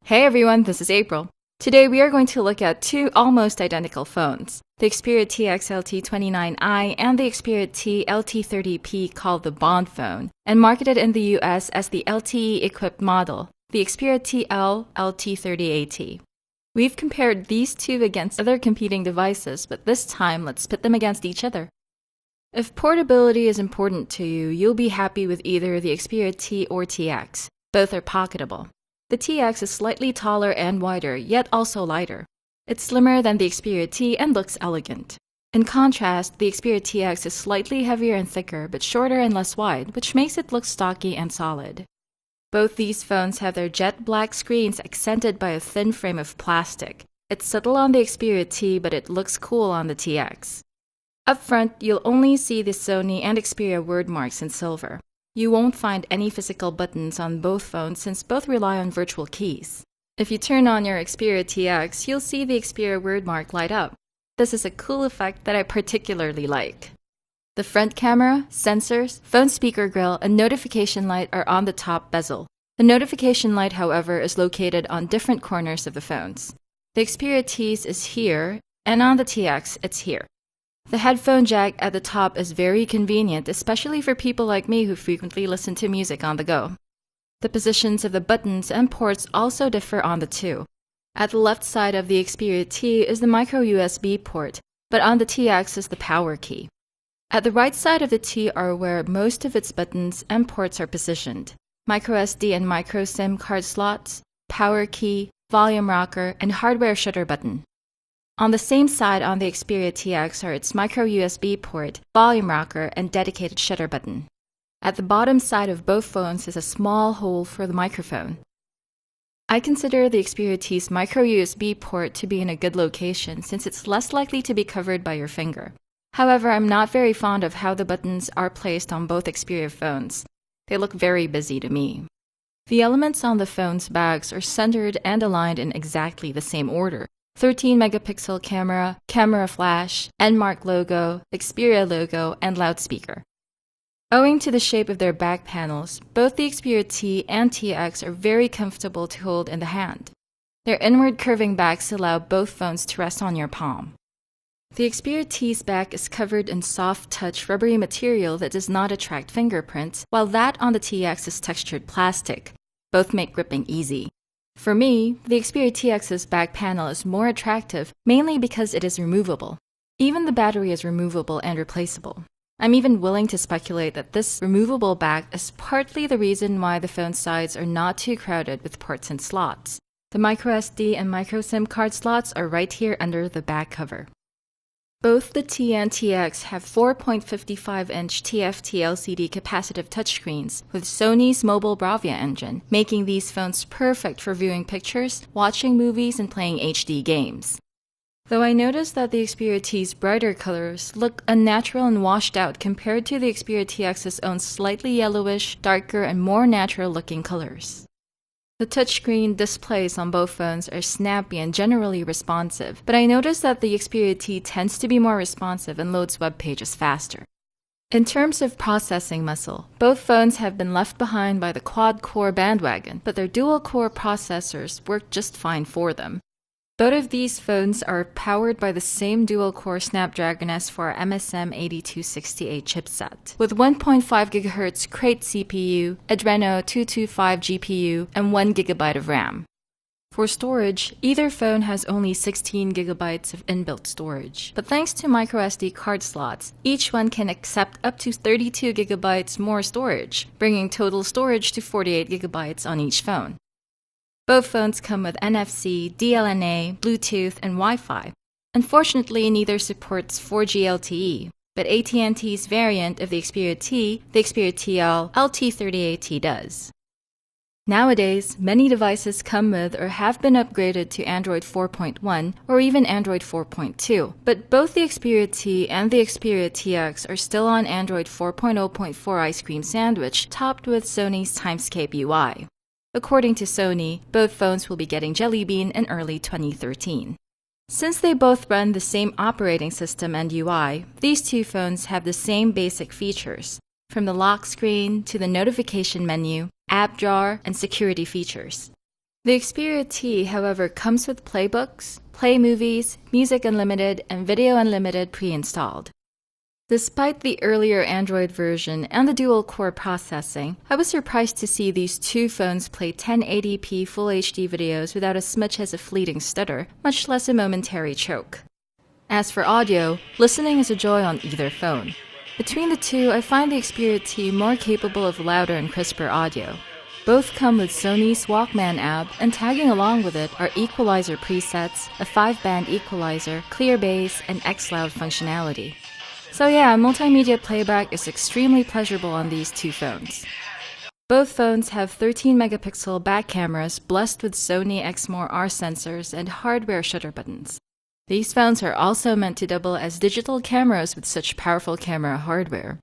Hey everyone, this is April. Today we are going to look at two almost identical phones, the Xperia TX LT29i and the Xperia T LT30p, called the Bond phone, and marketed in the US as the LTE-equipped model, the Xperia TL LT30at. We've compared these two against other competing devices, but this time let's pit them against each other. If portability is important to you, you'll be happy with either the Xperia T or TX. Both are pocketable. The TX is slightly taller and wider, yet also lighter. It's slimmer than the Xperia T and looks elegant. In contrast, the Xperia TX is slightly heavier and thicker, but shorter and less wide, which makes it look stocky and solid. Both these phones have their jet black screens accented by a thin frame of plastic. It's subtle on the Xperia T, but it looks cool on the TX. Up front, you'll only see the Sony and Xperia word marks in silver. You won't find any physical buttons on both phones since both rely on virtual keys. If you turn on your Xperia TX, you'll see the Xperia word mark light up. This is a cool effect that I particularly like. The front camera, sensors, phone speaker grill, and notification light are on the top bezel. The notification light, however, is located on different corners of the phones. The Xperia T's is here, and on the TX, it's here. The headphone jack at the top is very convenient, especially for people like me who frequently listen to music on the go. The positions of the buttons and ports also differ on the two. At the left side of the Xperia T is the micro USB port, but on the TX is the power key. At the right side of the T are where most of its buttons and ports are positioned: micro SD and micro SIM card slots, power key, volume rocker, and hardware shutter button. On the same side on the Xperia TX are its micro USB port, volume rocker, and dedicated shutter button. At the bottom side of both phones is a small hole for the microphone. I consider the Xperia T's micro USB port to be in a good location since it's less likely to be covered by your finger. However, I'm not very fond of how the buttons are placed on both Xperia phones. They look very busy to me. The elements on the phone's bags are centered and aligned in exactly the same order: 13-megapixel camera, camera flash, N-Mark logo, Xperia logo, and loudspeaker. Owing to the shape of their back panels, both the Xperia T and TX are very comfortable to hold in the hand. Their inward curving backs allow both phones to rest on your palm. The Xperia T's back is covered in soft-touch rubbery material that does not attract fingerprints, while that on the TX is textured plastic. Both make gripping easy. For me, the Xperia TX's back panel is more attractive, mainly because it is removable. Even the battery is removable and replaceable. I'm even willing to speculate that this removable back is partly the reason why the phone sides are not too crowded with ports and slots. The microSD and micro SIM card slots are right here under the back cover. Both the T and TX have 4.55-inch TFT LCD capacitive touchscreens with Sony's mobile Bravia engine, making these phones perfect for viewing pictures, watching movies, and playing HD games. Though I noticed that the Xperia T's brighter colors look unnatural and washed out compared to the Xperia TX's own slightly yellowish, darker, and more natural-looking colors. The touchscreen displays on both phones are snappy and generally responsive, but I noticed that the Xperia T tends to be more responsive and loads web pages faster. In terms of processing muscle, both phones have been left behind by the quad-core bandwagon, but their dual-core processors work just fine for them. Both of these phones are powered by the same dual-core Snapdragon S4 MSM8268 chipset, with 1.5 GHz Crate CPU, Adreno 225 GPU, and 1 GB of RAM. For storage, either phone has only 16 GB of inbuilt storage, but thanks to microSD card slots, each one can accept up to 32 GB more storage, bringing total storage to 48 GB on each phone. Both phones come with NFC, DLNA, Bluetooth, and Wi-Fi. Unfortunately, neither supports 4G LTE, but AT&T's variant of the Xperia T, the Xperia TL LT30at, does. Nowadays, many devices come with or have been upgraded to Android 4.1 or even Android 4.2, but both the Xperia T and the Xperia TX are still on Android 4.0.4 ice cream sandwich topped with Sony's Timescape UI. According to Sony, both phones will be getting Jelly Bean in early 2013. Since they both run the same operating system and UI, these two phones have the same basic features, from the lock screen to the notification menu, app drawer, and security features. The Xperia T, however, comes with playbooks, Play Movies, Music Unlimited, and Video Unlimited pre-installed. Despite the earlier Android version and the dual-core processing, I was surprised to see these two phones play 1080p Full HD videos without as much as a fleeting stutter, much less a momentary choke. As for audio, listening is a joy on either phone. Between the two, I find the Xperia T more capable of louder and crisper audio. Both come with Sony's Walkman app, and tagging along with it are equalizer presets, a 5-band equalizer, clear bass, and X-Loud functionality. So yeah, multimedia playback is extremely pleasurable on these two phones. Both phones have 13-megapixel back cameras blessed with Sony Xmore-R sensors and hardware shutter buttons. These phones are also meant to double as digital cameras with such powerful camera hardware.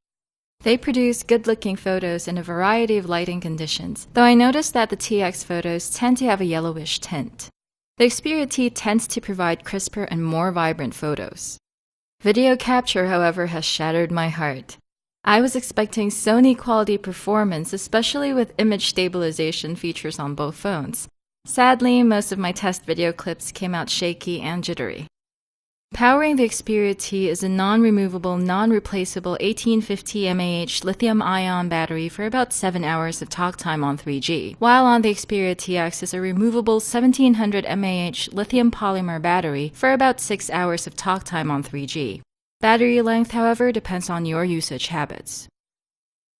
They produce good-looking photos in a variety of lighting conditions, though I noticed that the TX photos tend to have a yellowish tint. The Xperia T tends to provide crisper and more vibrant photos. Video capture, however, has shattered my heart. I was expecting Sony quality performance, especially with image stabilization features on both phones. Sadly, most of my test video clips came out shaky and jittery. Powering the Xperia T is a non-removable, non-replaceable 1850 mAh lithium-ion battery for about 7 hours of talk time on 3G, while on the Xperia TX is a removable 1700 mAh lithium polymer battery for about 6 hours of talk time on 3G. Battery length, however, depends on your usage habits.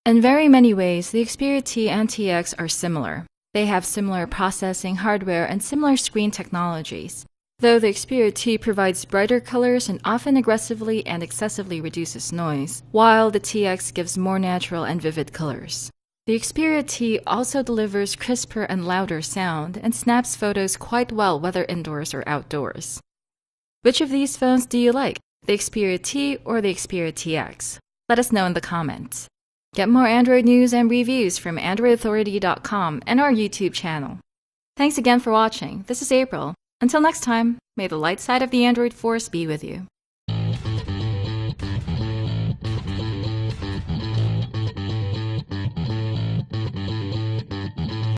In very many ways, the Xperia T and TX are similar. They have similar processing hardware and similar screen technologies, though the Xperia T provides brighter colors and often aggressively and excessively reduces noise, while the TX gives more natural and vivid colors. The Xperia T also delivers crisper and louder sound and snaps photos quite well whether indoors or outdoors. Which of these phones do you like, the Xperia T or the Xperia TX? Let us know in the comments. Get more Android news and reviews from AndroidAuthority.com and our YouTube channel. Thanks again for watching. This is April. Until next time, may the light side of the Android force be with you.